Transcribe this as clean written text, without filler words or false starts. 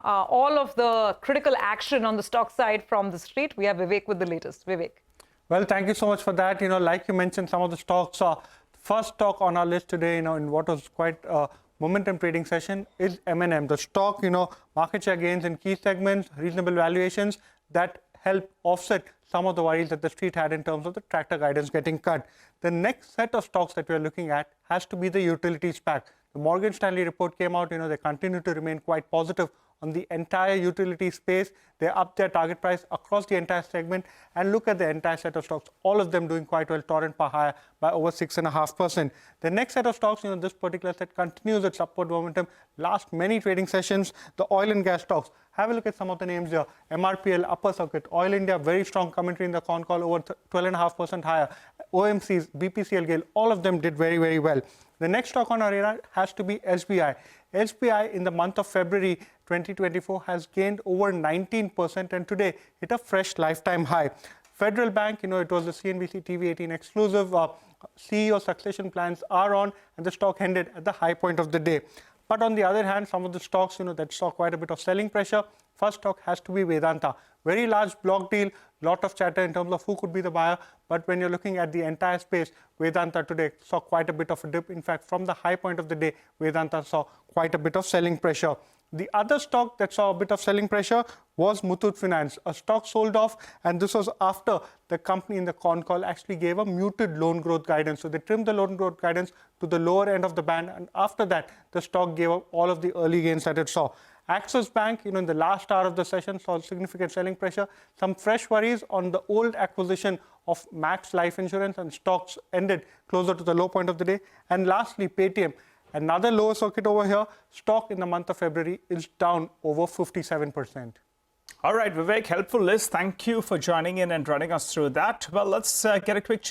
all of the critical action on the stock side from the street. We have Vivek with the latest. Vivek. Well, thank you so much for that. Like you mentioned, some of the stocks are first stock on our list today, in what was quite a momentum trading session is M&M. The stock, market share gains in key segments, reasonable valuations that help offset some of the worries that the street had in terms of the tractor guidance getting cut. The next set of stocks that we are looking at has to be the utilities pack. The Morgan Stanley report came out, they continue to remain quite positive on the entire utility space. They upped their target price across the entire segment, and look at the entire set of stocks, all of them doing quite well, Torrent per higher by over 6.5%. The next set of stocks, this particular set continues its upward momentum. Last many trading sessions, the oil and gas stocks. Have a look at some of the names here. MRPL, Upper Circuit, Oil India, very strong commentary in the con call, over 12.5% higher. OMCs, BPCL, GAIL, all of them did very, very well. The next stock on our radar has to be SBI. SBI in the month of February 2024 has gained over 19% and today hit a fresh lifetime high. Federal Bank, it was the CNBC-TV18 exclusive. CEO succession plans are on, and the stock ended at the high point of the day. But on the other hand, some of the stocks, that saw quite a bit of selling pressure. First stock has to be Vedanta. Very large block deal, lot of chatter in terms of who could be the buyer. But when you're looking at the entire space, Vedanta today saw quite a bit of a dip. In fact, from the high point of the day, Vedanta saw quite a bit of selling pressure. The other stock that saw a bit of selling pressure was Muthoot Finance. A stock sold off, and this was after the company in the con call actually gave a muted loan growth guidance. So they trimmed the loan growth guidance to the lower end of the band, and after that, the stock gave up all of the early gains that it saw. Axis Bank, in the last hour of the session, saw significant selling pressure. Some fresh worries on the old acquisition of Max Life Insurance, and stocks ended closer to the low point of the day. And lastly, Paytm. Another lower circuit over here. Stock in the month of February is down over 57%. All right, Vivek, helpful list. Thank you for joining in and running us through that. Well, let's get a quick